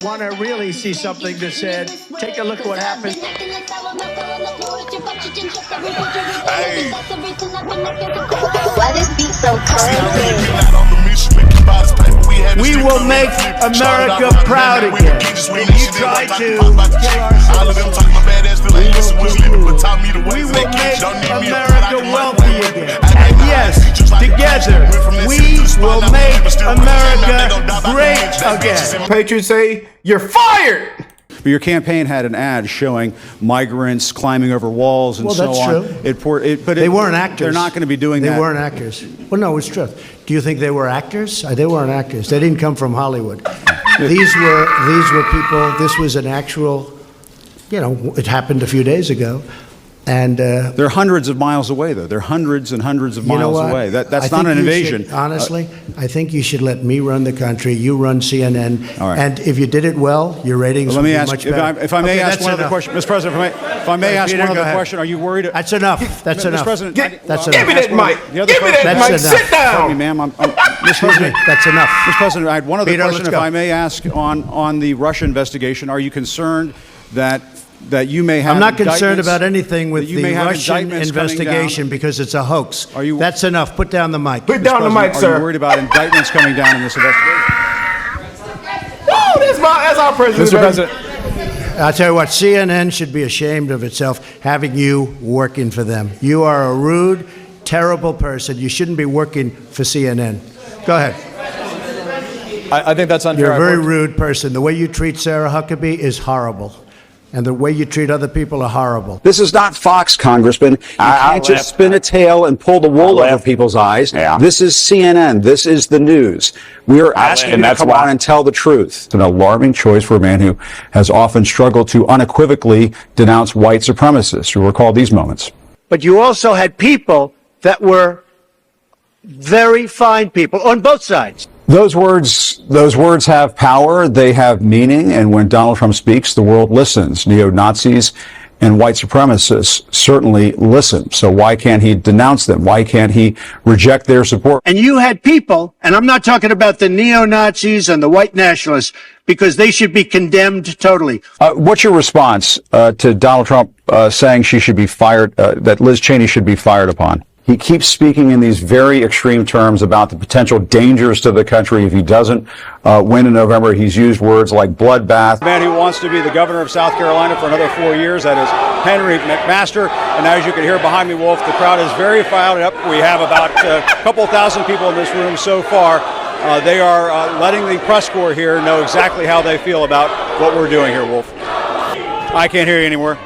Want to really see something that said, take a look at what happened. Hey. Why this beat so cold? We will make America proud again. And you try to kill our We will make America wealthy again. And yes, together, we will make America great again. Patriots say, you're fired! But your campaign had an ad showing migrants climbing over walls and so on. That's true. But they weren't actors. They're not going to be doing that. They weren't actors. Well, no, it's true. Do you think they were actors? They weren't actors. They didn't come from Hollywood. These were people. This was an actual. It happened a few days ago. And they're hundreds of miles away, though. They're hundreds and hundreds of miles away. That's not an invasion. Honestly, I think you should let me run the country. You run CNN. All right. And if you did it well, your ratings would be much better. If I may ask one other question, Mr. President, if I may ask one other question, are you worried? That's enough. That's enough. Mr. President, that's give enough. me that mic. Give me that mic. Sit down. Pardon me, ma'am. Mr. President, that's enough. Mr. President, I had one other Peter, question, if I may ask, on the Russia investigation. Are you concerned that you may have? I'm not concerned about anything with the Russian investigation because it's a hoax. That's enough. Put down the mic. Put down the mic, sir. Are you worried about indictments coming down in this investigation? Woo, that's our president. Mr. President. I'll tell you what, CNN should be ashamed of itself having you working for them. You are a rude, terrible person. You shouldn't be working for CNN. Go ahead. I think that's unfair. You're a very rude person. The way you treat Sarah Huckabee is horrible. And the way you treat other people are horrible. This is not Fox, Congressman. You can't just spin a tail and pull the wool over people's eyes. Yeah. This is CNN. This is the news. We are asking you to come on and tell the truth. It's an alarming choice for a man who has often struggled to unequivocally denounce white supremacists. You recall these moments. But you also had people that were very fine people on both sides. Those words have power. They have meaning. And when Donald Trump speaks, the world listens. Neo-Nazis and white supremacists certainly listen. So why can't he denounce them? Why can't he reject their support? And you had people, and I'm not talking about the neo-Nazis and the white nationalists, because they should be condemned totally. What's your response to Donald Trump saying she should be fired, that Liz Cheney should be fired upon? He keeps speaking in these very extreme terms about the potential dangers to the country if he doesn't win in November. He's used words like bloodbath. The man who wants to be the governor of South Carolina for another 4 years, that is Henry McMaster. And as you can hear behind me, Wolf, the crowd is very fired up. We have about a couple thousand people in this room so far. They are letting the press corps here know exactly how they feel about what we're doing here, Wolf. I can't hear you anymore.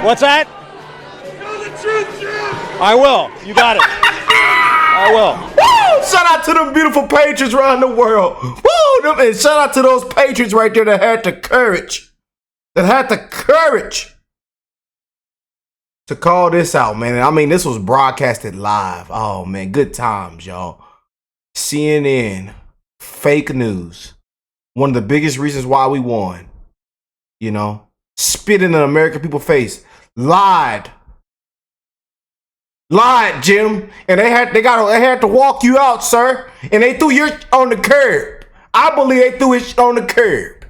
What's that? I will. You got it. I will. Woo! Shout out to them beautiful patriots around the world. Woo! And shout out to those patriots right there that had the courage. To call this out, man. I mean, this was broadcasted live. Oh, man. Good times, y'all. CNN. Fake news. One of the biggest reasons why we won. Spit in the American people's face. Lied, Jim, and they had to walk you out, sir. And they threw you on the curb. I believe they threw it on the curb.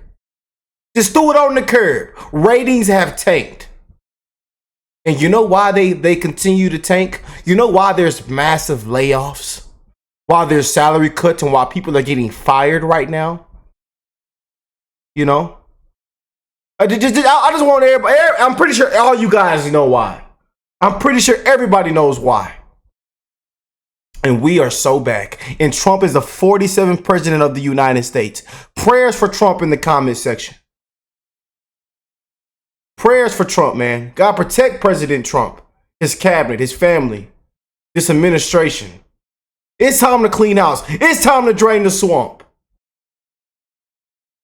Just threw it on the curb. Ratings have tanked. And you know why they continue to tank? You know why there's massive layoffs? Why there's salary cuts and why people are getting fired right now? I just want everybody. I'm pretty sure all you guys know why. I'm pretty sure everybody knows why. And we are so back. And Trump is the 47th president of the United States. Prayers for Trump in the comment section. Prayers for Trump, man. God protect President Trump, his cabinet, his family, this administration. It's time to clean house. It's time to drain the swamp.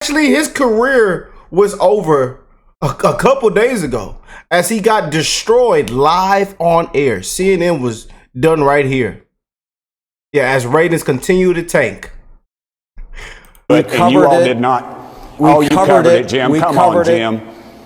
Actually, his career was over a couple days ago as he got destroyed live on air. CNN was done right here. Yeah, as ratings continue to tank. But you all did not. You covered it, Jim. Come on, Jim.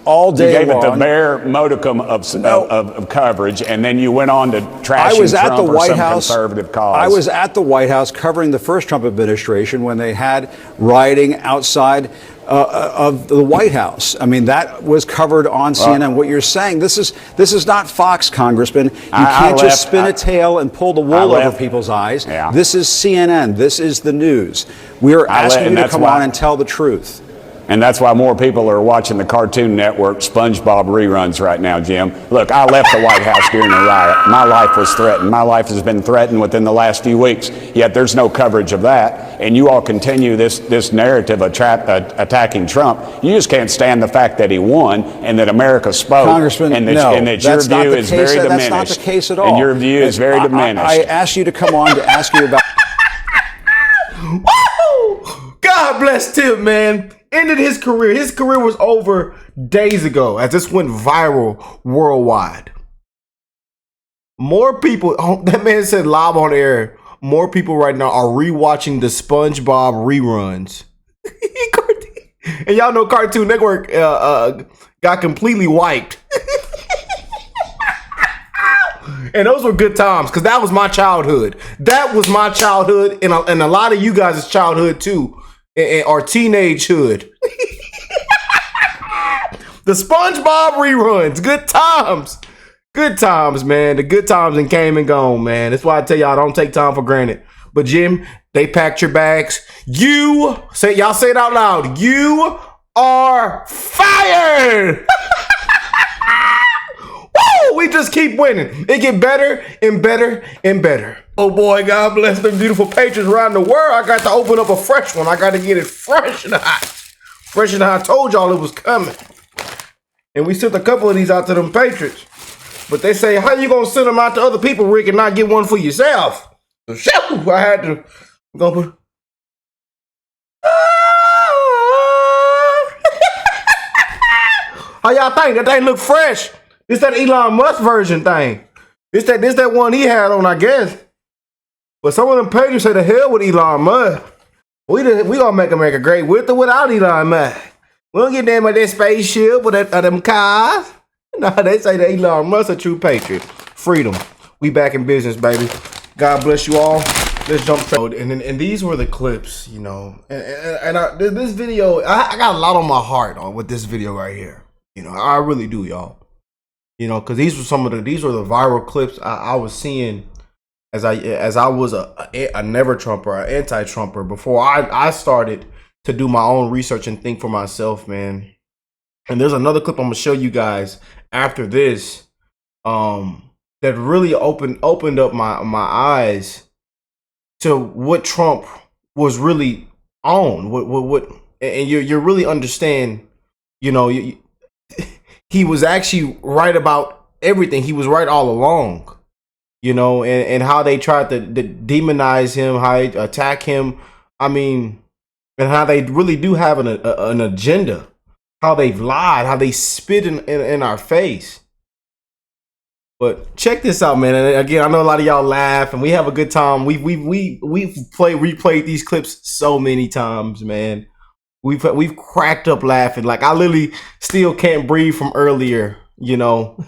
all day You gave long. it the bare modicum of coverage, and then you went on to trash Trump or some conservative cause. I was at the White House covering the first Trump administration when they had rioting outside of the White House. I mean, that was covered on CNN. What you're saying, this is not Fox, Congressman. You can't just spin a tale and pull the wool over people's eyes. Yeah. This is CNN. This is the news. We are asking you to come on and tell the truth. And that's why more people are watching the Cartoon Network SpongeBob reruns right now, Jim. Look, I left the White House during the riot. My life was threatened. My life has been threatened within the last few weeks, yet there's no coverage of that. And you all continue this narrative of attacking Trump. You just can't stand the fact that he won and that America spoke. Congressman, and that, no, and that your view is very diminished. That's not the case at all. And your view is very diminished. I asked you to come on to ask you about... Woo! God bless Tim, man. Ended his career. His career was over days ago as this went viral worldwide. More people, that man said live on air, more people right now are rewatching the SpongeBob reruns. And y'all know Cartoon Network got completely wiped. And those were good times, because that was my childhood. That was my childhood, and a lot of you guys' childhood too. Or teenagehood. The SpongeBob reruns. Good times. Good times, man. The good times and came and gone, man. That's why I tell y'all, don't take time for granted. But Jim, they packed your bags. Y'all say it out loud. You are fired. Woo! We just keep winning. It get better and better and better. Oh boy, God bless them beautiful patriots around the world. I got to open up a fresh one. I got to get it fresh and hot. Fresh and hot. I told y'all it was coming. And we sent a couple of these out to them patriots. But they say, how you going to send them out to other people, Rick, and not get one for yourself? So, shoo, I had to go put... How y'all think? That thing look fresh. This that Elon Musk version thing. This that one he had on, I guess. But some of them patriots say the hell with Elon Musk. We gonna make America great with or without Elon Musk. We don't get them with that spaceship with them cars. No, they say that Elon Musk a true patriot. Freedom. We back in business, baby. God bless you all. Let's jump straight. And these were the clips, you know. This video, I got a lot on my heart with this video right here. You know, I really do, y'all. You know, because these were the viral clips I was seeing as I was a never Trumper, an anti-Trumper before I started to do my own research and think for myself, man. And there's another clip I'm gonna show you guys after this that really opened up my eyes to what Trump was really on. What and you really understand, you know, he was actually right about everything. He was right all along, you know, and how they tried to demonize him, how they attack him. I mean, and how they really do have an agenda, how they've lied, how they spit in our face. But check this out, man. And again, I know a lot of y'all laugh and we have a good time. We've replayed these clips so many times, man. We've cracked up laughing. Like, I literally still can't breathe from earlier, you know.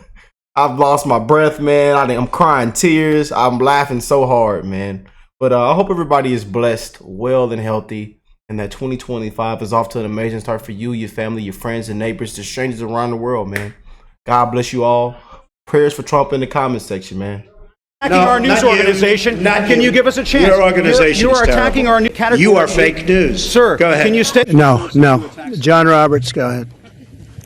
I've lost my breath, man. I'm crying tears. I'm laughing so hard, man. But I hope everybody is blessed, well, and healthy, and that 2025 is off to an amazing start for you, your family, your friends, and neighbors, to strangers around the world, man. God bless you all. Prayers for Trump in the comment section, man. Attacking our news organization. Can you give us a chance? Your organization You are attacking our news. You are fake news. Sir, go ahead. Can you stay? No. John Roberts, go ahead.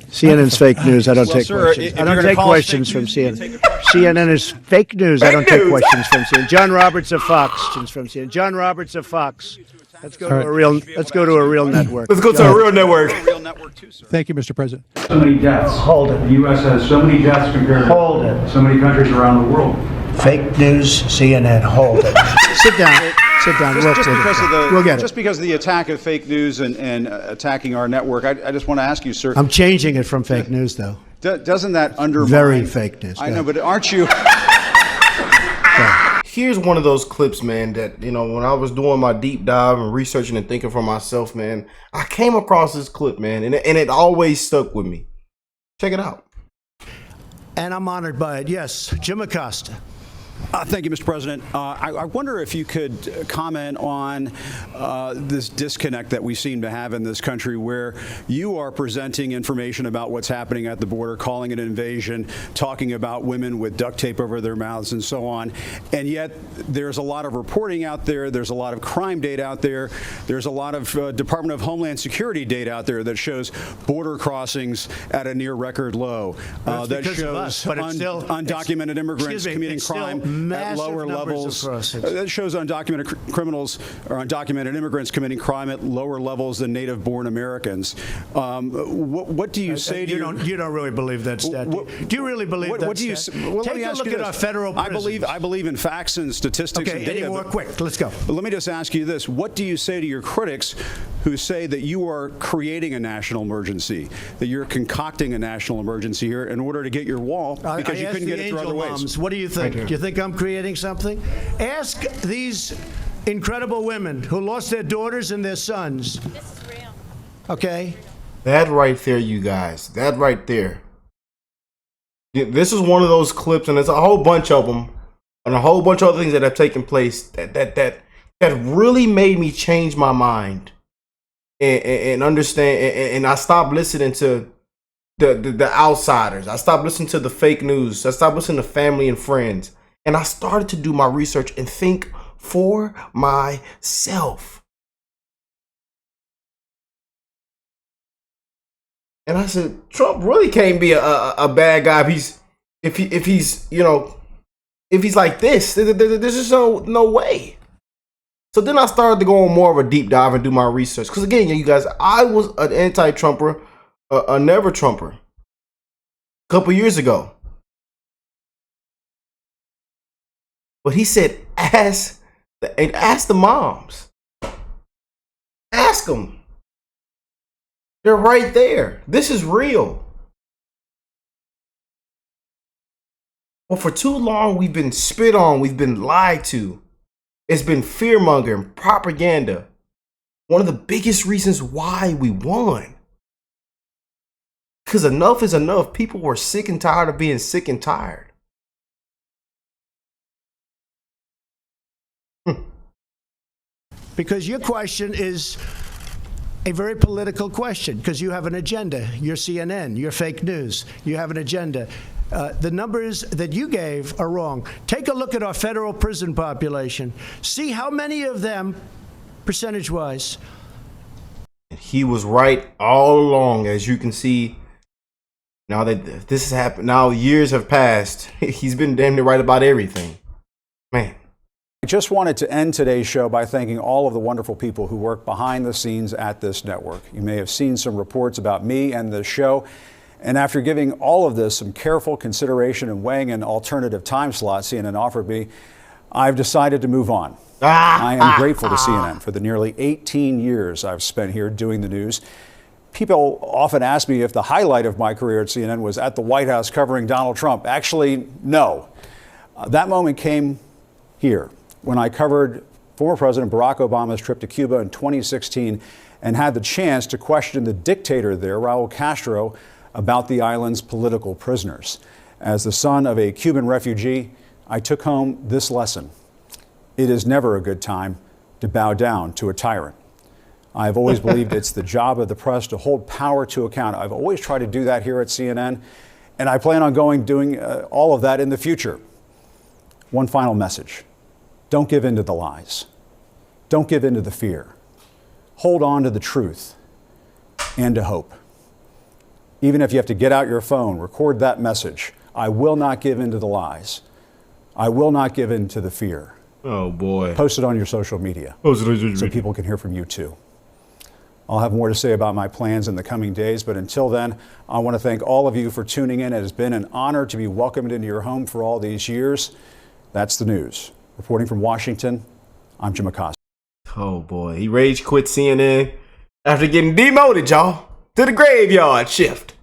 CNN's fake news. I don't take questions. I don't take questions from CNN. CNN is fake news. I don't take questions from CNN. John Roberts of Fox. From CNN. John Roberts of Fox. Let's go to a real. Let's go to a real network. Let's go to a real network. Thank you, Mr. President. So many deaths. Hold it. The U.S. has so many deaths compared to so many countries around the world. Fake news. CNN. Hold it. Sit down. Sit down. Just because of the attack of fake news and attacking our network, I just want to ask you, sir. I'm changing it from fake news, though. Doesn't that undermine? Very fake news. I know, but aren't you? Here's one of those clips, man, that, you know, when I was doing my deep dive and researching and thinking for myself, man, I came across this clip, man, and it always stuck with me. Check it out. And I'm honored by it. Yes, Jim Acosta. Thank you, Mr. President. I wonder if you could comment on this disconnect that we seem to have in this country, where you are presenting information about what's happening at the border, calling it an invasion, talking about women with duct tape over their mouths and so on. And yet there's a lot of reporting out there. There's a lot of crime data out there. There's a lot of Department of Homeland Security data out there that shows border crossings at a near record low. That shows undocumented immigrants committing crime at lower levels. That shows undocumented criminals or undocumented immigrants committing crime at lower levels than native-born Americans. What do you say to you don't really believe that stat? Do you really believe that? What do you? Well, Take a look at our federal prisons. I believe in facts and statistics. Okay, and data, any more quick? Let's go. But let me just ask you this: what do you say to your critics who say that you are creating a national emergency, that you're concocting a national emergency here in order to get your wall because you couldn't get it through other ways? What do you think? Do you think I'm creating something? Ask these incredible women who lost their daughters and their sons. This is real. Okay? That right there, you guys. That right there. This is one of those clips, and there's a whole bunch of them, and a whole bunch of other things that have taken place that really made me change my mind and understand. And I stopped listening to the outsiders. I stopped listening to the fake news. I stopped listening to family and friends. And I started to do my research and think for myself. And I said, Trump really can't be a bad guy if he's like this. There's just no way. So then I started to go on more of a deep dive and do my research. Because again, you guys, I was an anti-Trumper, a never-Trumper, a couple years ago. But he said, ask the moms. Ask them. They're right there. This is real. Well, for too long, we've been spit on. We've been lied to. It's been fear-mongering, propaganda. One of the biggest reasons why we won. Because enough is enough. People were sick and tired of being sick and tired. Because your question is a very political question, because you have an agenda. You're CNN, you're fake news, you have an agenda. The numbers that you gave are wrong. Take a look at our federal prison population. See how many of them, percentage-wise. He was right all along, as you can see. Now that this has happened, now years have passed. He's been damn near right about everything. Man. I just wanted to end today's show by thanking all of the wonderful people who work behind the scenes at this network. You may have seen some reports about me and the show. And after giving all of this some careful consideration and weighing an alternative time slot CNN offered me, I've decided to move on. I am grateful to CNN for the nearly 18 years I've spent here doing the news. People often ask me if the highlight of my career at CNN was at the White House covering Donald Trump. Actually, no. That moment came here, when I covered former President Barack Obama's trip to Cuba in 2016 and had the chance to question the dictator there, Raul Castro, about the island's political prisoners. As the son of a Cuban refugee, I took home this lesson. It is never a good time to bow down to a tyrant. I've always believed it's the job of the press to hold power to account. I've always tried to do that here at CNN, and I plan on doing all of that in the future. One final message. Don't give in to the lies. Don't give in to the fear. Hold on to the truth and to hope. Even if you have to get out your phone, record that message. I will not give in to the lies. I will not give in to the fear. Oh, boy. Post it on your social media so people can hear from you, too. I'll have more to say about my plans in the coming days, but until then, I want to thank all of you for tuning in. It has been an honor to be welcomed into your home for all these years. That's the news. Reporting from Washington, I'm Jim Acosta. Oh, boy. He rage quit CNN after getting demoted, y'all, to the graveyard shift.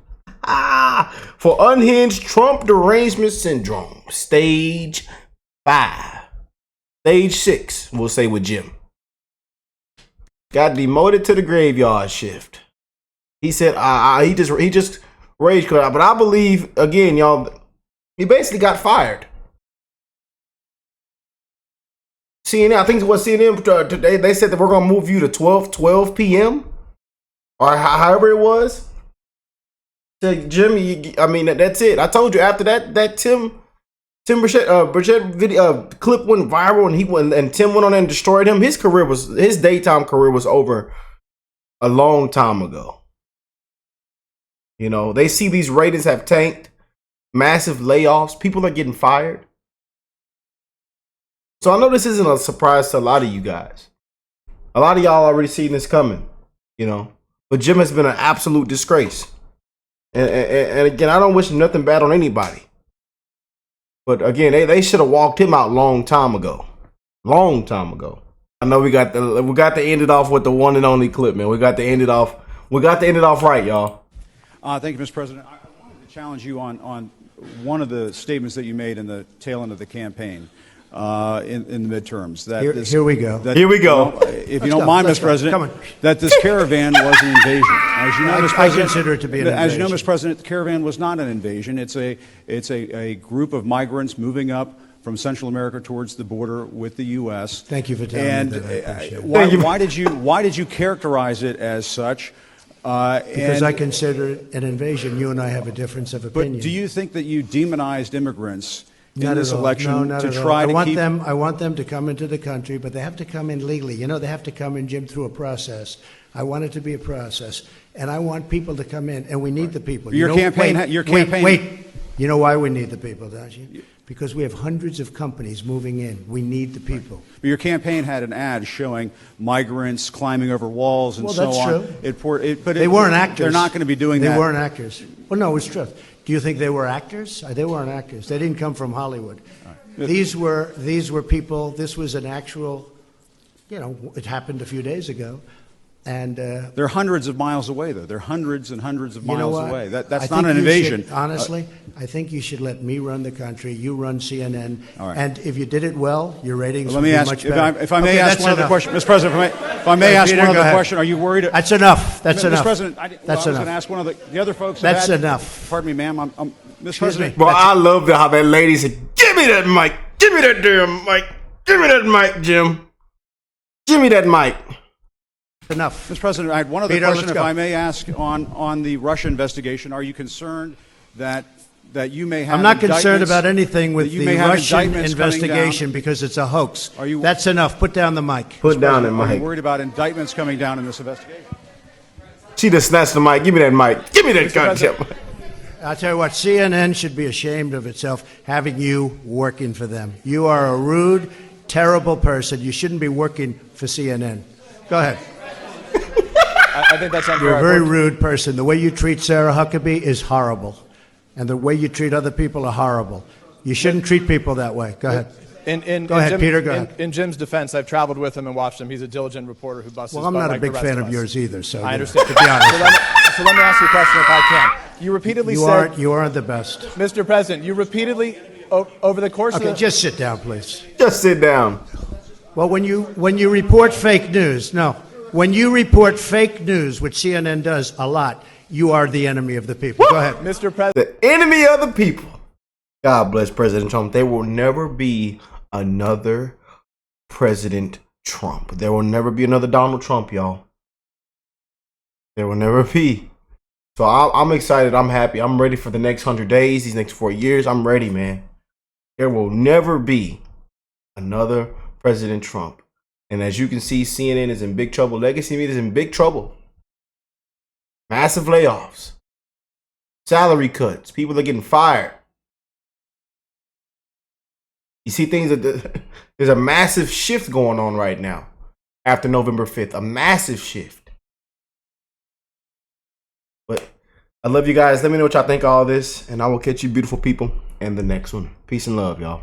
For unhinged Trump derangement syndrome, stage 5. Stage 6, we'll say with Jim. Got demoted to the graveyard shift. He said he just rage quit. But I believe, again, y'all, he basically got fired. CNN, I think what CNN today, they said that we're gonna move you to 12 p.m. or however it was. So Jimmy, I mean that's it. I told you after that Tim Burchett video clip went viral and Tim went on and destroyed him. His daytime career was over a long time ago. You know, they see these ratings have tanked, massive layoffs, people are getting fired. So I know this isn't a surprise to a lot of you guys. A lot of y'all already seen this coming, you know. But Jim has been an absolute disgrace. And again, I don't wish nothing bad on anybody. But again, they should have walked him out long time ago. Long time ago. I know we got to end it off with the one and only clip, man. We got to end it off right, y'all. Thank you, Mr. President. I wanted to challenge you on one of the statements that you made in the tail end of the campaign. In the midterms. Here we go. Here we go. If you don't mind, Mr. President, that this caravan was an invasion. As you know, Mr. President, I consider it to be an invasion. As you know, Mr. President, the caravan was not an invasion. It's a group of migrants moving up from Central America towards the border with the U.S. Thank you for telling me that. I appreciate it. Why did you characterize it as such? Because I consider it an invasion. You and I have a difference of opinion. But do you think that you demonized immigrants in Not this at all. election No, not to at try all. to keep them? I want them to come into the country, but they have to come in legally. You know, they have to come in, Jim, through a process. I want it to be a process, and I want people to come in, and we need the people. Your campaign. Wait. You know why we need the people, don't you? Because we have hundreds of companies moving in. We need the people. But your campaign had an ad showing migrants climbing over walls and so on. That's true. But they weren't actors. They're not going to be doing that. They weren't actors. Well, no, it's true. Do you think they were actors? They weren't actors. They didn't come from Hollywood. Right. These were people. This was an actual, you know, it happened a few days ago. And they're hundreds of miles away, though. They're hundreds and hundreds of miles away. That's not an you invasion. Honestly, I think you should let me run the country. You run CNN. All right. And if you did it well, your ratings Well, would be much better. If I may ask one other question, Mr. President, if I may ask Peter, one other question, are you worried? That's enough. That's Mr. enough. President, I was going to ask one of the other folks. That's enough. Pardon me, ma'am. Mr. President. Well, I love how that lady said, "Give me that mic. Give me that damn mic. Give me that mic, Jim. Give me that mic." Enough. Mr. President, I had one other Peter, question, let's if go. I may ask, on the Russia investigation. Are you concerned that you may have I'm not concerned indictments- about anything with that you the may have Russian indictments coming investigation down? because it's a hoax. Are you- That's enough. Put down the mic. Put down the Are you mic. worried about indictments coming down in this investigation? She just snatched the mic. Give me that mic. Give me that goddamn mic. I'll tell you what, CNN should be ashamed of itself having you working for them. You are a rude, terrible person. You shouldn't be working for CNN. Go ahead. I think that's unfair. You're a very rude person. The way you treat Sarah Huckabee is horrible. And the way you treat other people are horrible. You shouldn't treat people that way. Go ahead. Go ahead, Peter. Go ahead. In Jim's defense, I've traveled with him and watched him. He's a diligent reporter who busts his Well, I'm butt not a like the big rest fan of of us. yours either, so I understand. to be honest. So let me ask you a question if I can. You repeatedly said... You aren't the best. Mr. President, you repeatedly, over the course of Okay, the... just sit down, please. Just sit down. Well, when you report fake news, when you report fake news, which CNN does a lot, you are the enemy of the people. Go ahead. Mr. President... The enemy of the people. God bless President Trump. There will never be another President Trump. There will never be another Donald Trump, y'all. There will never be. So I'm excited. I'm happy. I'm ready for the next 100 days, these next 4 years. I'm ready, man. There will never be another President Trump. And as you can see, CNN is in big trouble. Legacy media is in big trouble. Massive layoffs. Salary cuts. People are getting fired. You see things that there's a massive shift going on right now after November 5th. A massive shift. But I love you guys. Let me know what y'all think of all this. And I will catch you beautiful people in the next one. Peace and love, y'all.